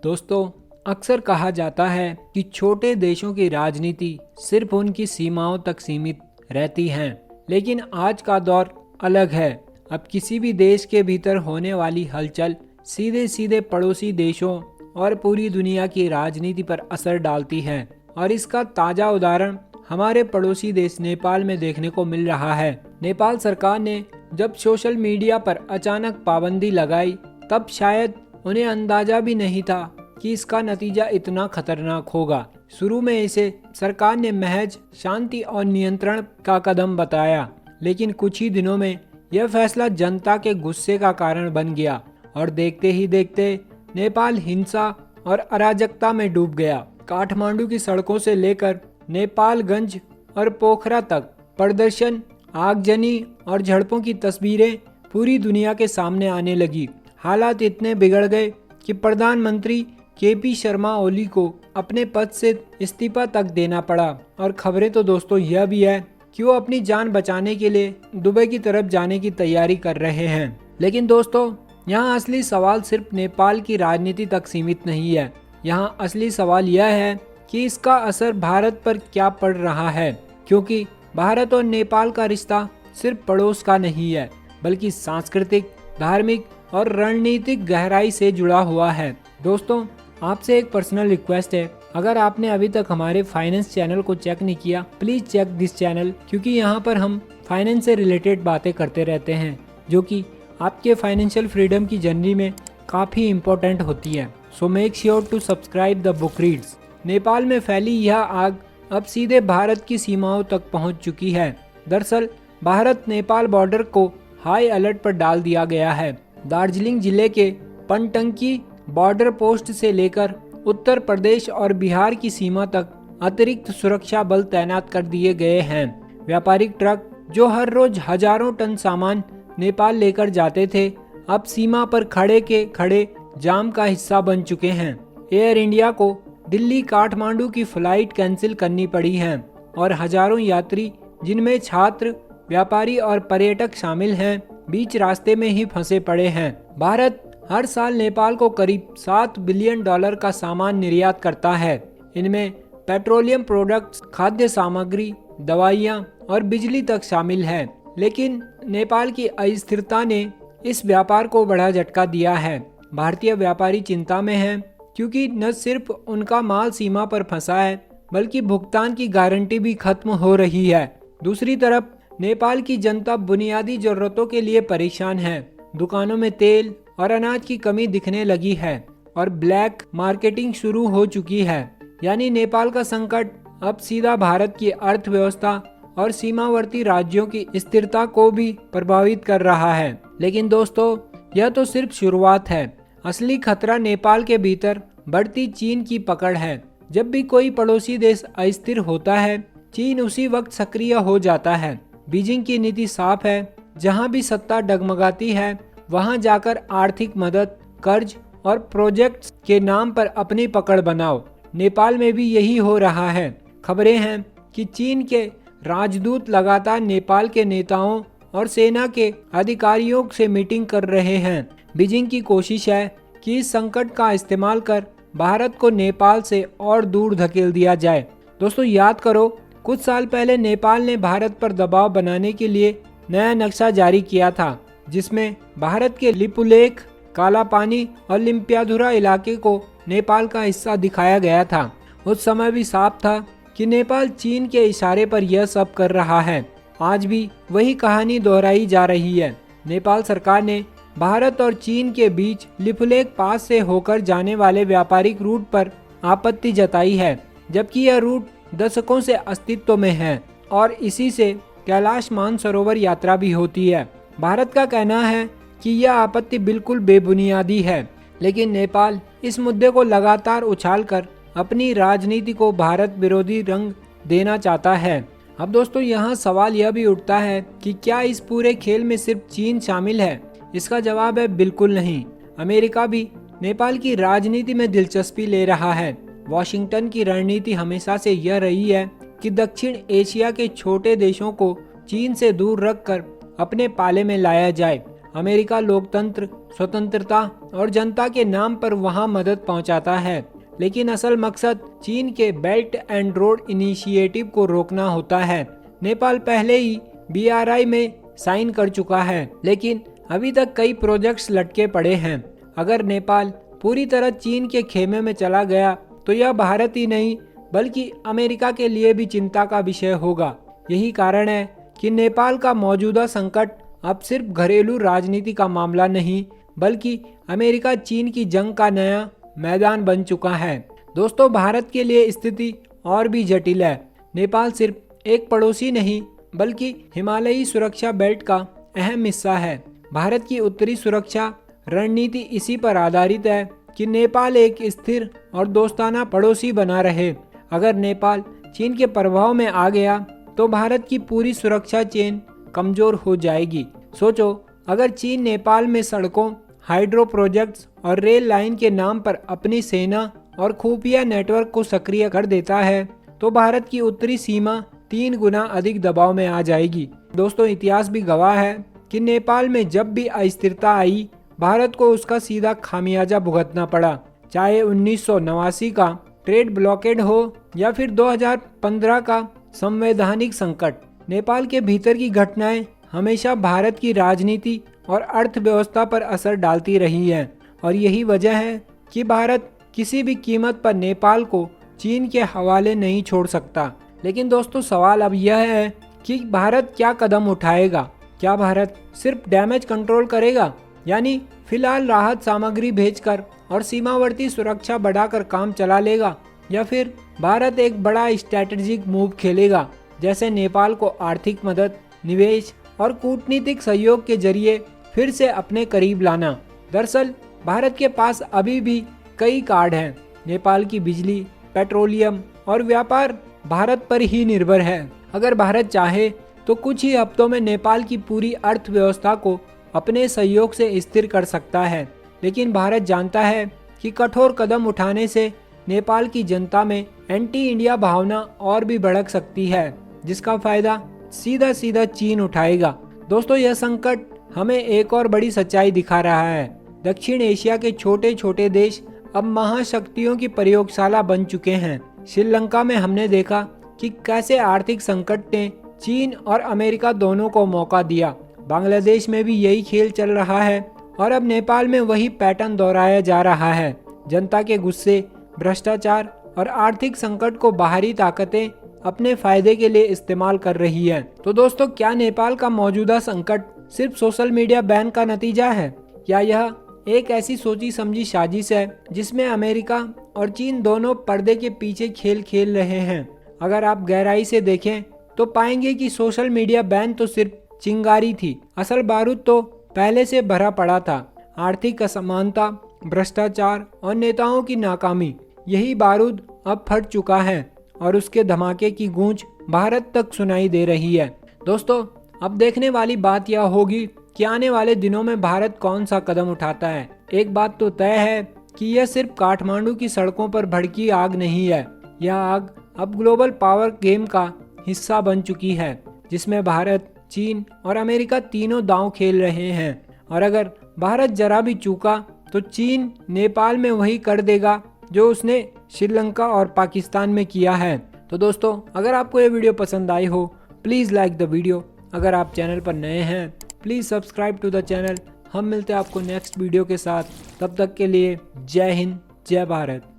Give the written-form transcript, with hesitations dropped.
दोस्तों, अक्सर कहा जाता है कि छोटे देशों की राजनीति सिर्फ उनकी सीमाओं तक सीमित रहती है, लेकिन आज का दौर अलग है। अब किसी भी देश के भीतर होने वाली हलचल सीधे सीधे पड़ोसी देशों और पूरी दुनिया की राजनीति पर असर डालती है, और इसका ताज़ा उदाहरण हमारे पड़ोसी देश नेपाल में देखने को मिल रहा है। नेपाल सरकार ने जब सोशल मीडिया पर अचानक पाबंदी लगाई, तब शायद उन्हें अंदाजा भी नहीं था कि इसका नतीजा इतना खतरनाक होगा। शुरू में इसे सरकार ने महज शांति और नियंत्रण का कदम बताया, लेकिन कुछ ही दिनों में यह फैसला जनता के गुस्से का कारण बन गया और देखते ही देखते नेपाल हिंसा और अराजकता में डूब गया। काठमांडू की सड़कों से लेकर नेपालगंज और पोखरा तक प्रदर्शन, आगजनी और झड़पों की तस्वीरें पूरी दुनिया के सामने आने लगी। हालात इतने बिगड़ गए कि प्रधानमंत्री केपी शर्मा ओली को अपने पद से इस्तीफा तक देना पड़ा। और खबरें तो दोस्तों यह भी है कि वो अपनी जान बचाने के लिए दुबई की तरफ जाने की तैयारी कर रहे हैं। लेकिन दोस्तों, यहाँ असली सवाल सिर्फ नेपाल की राजनीति तक सीमित नहीं है। यहाँ असली सवाल यह है कि इसका असर भारत पर क्या पड़ रहा है, क्योंकि भारत और नेपाल का रिश्ता सिर्फ पड़ोस का नहीं है, बल्कि सांस्कृतिक, धार्मिक और रणनीतिक गहराई से जुड़ा हुआ है। दोस्तों, आपसे एक पर्सनल रिक्वेस्ट है, अगर आपने अभी तक हमारे फाइनेंस चैनल को चेक नहीं किया, प्लीज चेक दिस चैनल, क्योंकि यहाँ पर हम फाइनेंस से रिलेटेड बातें करते रहते हैं, जो कि आपके फाइनेंशियल फ्रीडम की जर्नी में काफ़ी इम्पोर्टेंट होती है। So make sure to subscribe the book reads. Nepal में फैली यह आग अब सीधे भारत की सीमाओं तक पहुंच चुकी है। दरअसल भारत नेपाल बॉर्डर को हाई अलर्ट पर डाल दिया गया है। दार्जिलिंग जिले के पनटंकी बॉर्डर पोस्ट से लेकर उत्तर प्रदेश और बिहार की सीमा तक अतिरिक्त सुरक्षा बल तैनात कर दिए गए हैं। व्यापारिक ट्रक जो हर रोज हजारों टन सामान नेपाल लेकर जाते थे, अब सीमा पर खड़े के खड़े जाम का हिस्सा बन चुके हैं। एयर इंडिया को दिल्ली काठमांडू की फ्लाइट कैंसिल करनी पड़ी है और हजारों यात्री, जिनमें छात्र, व्यापारी और पर्यटक शामिल हैं, बीच रास्ते में ही फंसे पड़े हैं। भारत हर साल नेपाल को करीब $7 बिलियन का सामान निर्यात करता है। इनमें पेट्रोलियम प्रोडक्ट्स, खाद्य सामग्री, दवाइयाँ और बिजली तक शामिल है। लेकिन नेपाल की अस्थिरता ने इस व्यापार को बड़ा झटका दिया है। भारतीय व्यापारी चिंता में हैं, क्योंकि न सिर्फ उनका माल सीमा पर फंसा है, बल्कि भुगतान की गारंटी भी खत्म हो रही है। दूसरी तरफ नेपाल की जनता बुनियादी जरूरतों के लिए परेशान है। दुकानों में तेल और अनाज की कमी दिखने लगी है और ब्लैक मार्केटिंग शुरू हो चुकी है। यानी नेपाल का संकट अब सीधा भारत की अर्थव्यवस्था और सीमावर्ती राज्यों की स्थिरता को भी प्रभावित कर रहा है। लेकिन दोस्तों, यह तो सिर्फ शुरुआत है। असली खतरा नेपाल के भीतर बढ़ती चीन की पकड़ है। जब भी कोई पड़ोसी देश अस्थिर होता है, चीन उसी वक्त सक्रिय हो जाता है। बीजिंग की नीति साफ है, जहां भी सत्ता डगमगाती है, वहां जाकर आर्थिक मदद, कर्ज और प्रोजेक्ट्स के नाम पर अपनी पकड़ बनाओ। नेपाल में भी यही हो रहा है। खबरें हैं कि चीन के राजदूत लगातार नेपाल के नेताओं और सेना के अधिकारियों से मीटिंग कर रहे हैं। बीजिंग की कोशिश है कि इस संकट का इस्तेमाल कर भारत को नेपाल से और दूर धकेल दिया जाए। दोस्तों, याद करो, कुछ साल पहले नेपाल ने भारत पर दबाव बनाने के लिए नया नक्शा जारी किया था, जिसमें भारत के लिपुलेख, कालापानी और लिम्पियाधुरा इलाके को नेपाल का हिस्सा दिखाया गया था। उस समय भी साफ था कि नेपाल चीन के इशारे पर यह सब कर रहा है। आज भी वही कहानी दोहराई जा रही है। नेपाल सरकार ने भारत और चीन के बीच लिपुलेख पास से होकर जाने वाले व्यापारिक रूट पर आपत्ति जताई है, जबकि यह रूट दशकों से अस्तित्व में है और इसी से कैलाश मानसरोवर यात्रा भी होती है। भारत का कहना है कि यह आपत्ति बिल्कुल बेबुनियादी है, लेकिन नेपाल इस मुद्दे को लगातार उछालकर अपनी राजनीति को भारत विरोधी रंग देना चाहता है। अब दोस्तों, यहाँ सवाल यह भी उठता है कि क्या इस पूरे खेल में सिर्फ चीन शामिल है? इसका जवाब है बिल्कुल नहीं। अमेरिका भी नेपाल की राजनीति में दिलचस्पी ले रहा है। वॉशिंगटन की रणनीति हमेशा से यह रही है कि दक्षिण एशिया के छोटे देशों को चीन से दूर रखकर अपने पाले में लाया जाए। अमेरिका लोकतंत्र, स्वतंत्रता और जनता के नाम पर वहां मदद पहुंचाता है, लेकिन असल मकसद चीन के बेल्ट एंड रोड इनिशिएटिव को रोकना होता है। नेपाल पहले ही BRI में साइन कर चुका है, लेकिन अभी तक कई प्रोजेक्ट्स लटके पड़े हैं। अगर नेपाल पूरी तरह चीन के खेमे में चला गया तो यह भारत ही नहीं बल्कि अमेरिका के लिए भी चिंता का विषय होगा। यही कारण है कि नेपाल का मौजूदा संकट अब सिर्फ घरेलू राजनीति का मामला नहीं बल्कि अमेरिका चीन की जंग का नया मैदान बन चुका है। दोस्तों, भारत के लिए स्थिति और भी जटिल है। नेपाल सिर्फ एक पड़ोसी नहीं बल्कि हिमालयी सुरक्षा बेल्ट का अहम हिस्सा है। भारत की उत्तरी सुरक्षा रणनीति इसी पर आधारित है कि नेपाल एक स्थिर और दोस्ताना पड़ोसी बना रहे। अगर नेपाल चीन के प्रभाव में आ गया तो भारत की पूरी सुरक्षा चेन कमजोर हो जाएगी। सोचो, अगर चीन नेपाल में सड़कों, हाइड्रो प्रोजेक्ट्स और रेल लाइन के नाम पर अपनी सेना और खुफिया नेटवर्क को सक्रिय कर देता है तो भारत की उत्तरी सीमा 3 गुना अधिक दबाव में आ जाएगी। दोस्तों, इतिहास भी गवाह है कि नेपाल में जब भी अस्थिरता आई, भारत को उसका सीधा खामियाजा भुगतना पड़ा। चाहे 1989 का ट्रेड ब्लॉकेड हो या फिर 2015 का संवैधानिक संकट, नेपाल के भीतर की घटनाएं हमेशा भारत की राजनीति और अर्थव्यवस्था पर असर डालती रही हैं और यही वजह है कि भारत किसी भी कीमत पर नेपाल को चीन के हवाले नहीं छोड़ सकता। लेकिन दोस्तों, सवाल अब यह है कि भारत क्या कदम उठाएगा। क्या भारत सिर्फ डैमेज कंट्रोल करेगा, यानी फिलहाल राहत सामग्री भेजकर और सीमावर्ती सुरक्षा बढ़ाकर काम चला लेगा, या फिर भारत एक बड़ा स्ट्रैटेजिक मूव खेलेगा, जैसे नेपाल को आर्थिक मदद, निवेश और कूटनीतिक सहयोग के जरिए फिर से अपने करीब लाना। दरअसल भारत के पास अभी भी कई कार्ड हैं। नेपाल की बिजली, पेट्रोलियम और व्यापार भारत पर ही निर्भर है। अगर भारत चाहे तो कुछ ही हफ्तों में नेपाल की पूरी अर्थव्यवस्था को अपने सहयोग से स्थिर कर सकता है, लेकिन भारत जानता है कि कठोर कदम उठाने से नेपाल की जनता में एंटी इंडिया भावना और भी भड़क सकती है, जिसका फायदा सीधा सीधा चीन उठाएगा। दोस्तों, यह संकट हमें एक और बड़ी सच्चाई दिखा रहा है। दक्षिण एशिया के छोटे छोटे देश अब महाशक्तियों की प्रयोगशाला बन चुके हैं। श्रीलंका में हमने देखा कि कैसे आर्थिक संकट ने चीन और अमेरिका दोनों को मौका दिया। बांग्लादेश में भी यही खेल चल रहा है और अब नेपाल में वही पैटर्न दोहराया जा रहा है। जनता के गुस्से, भ्रष्टाचार और आर्थिक संकट को बाहरी ताकतें अपने फायदे के लिए इस्तेमाल कर रही है। तो दोस्तों, क्या नेपाल का मौजूदा संकट सिर्फ सोशल मीडिया बैन का नतीजा है, या यह एक ऐसी सोची समझी साजिश है जिसमें अमेरिका और चीन दोनों पर्दे के पीछे खेल खेल रहे हैं? अगर आप गहराई से देखें तो पाएंगे कि सोशल मीडिया बैन तो सिर्फ चिंगारी थी, असल बारूद तो पहले से भरा पड़ा था। आर्थिक असमानता, भ्रष्टाचार और नेताओं की नाकामी, यही बारूद अब फट चुका है और उसके धमाके की गूंज भारत तक सुनाई दे रही है। दोस्तों, अब देखने वाली बात यह होगी कि आने वाले दिनों में भारत कौन सा कदम उठाता है। एक बात तो तय है कि यह सिर्फ काठमांडू की सड़कों पर भड़की आग नहीं है। यह आग अब ग्लोबल पावर गेम का हिस्सा बन चुकी है, जिसमें भारत, चीन और अमेरिका तीनों दांव खेल रहे हैं। और अगर भारत जरा भी चूका तो चीन नेपाल में वही कर देगा जो उसने श्रीलंका और पाकिस्तान में किया है। तो दोस्तों, अगर आपको ये वीडियो पसंद आई हो, प्लीज़ लाइक द वीडियो। अगर आप चैनल पर नए हैं, please subscribe to the channel. हम मिलते हैं आपको नेक्स्ट वीडियो के साथ। तब तक के लिए जय हिंद, जय भारत।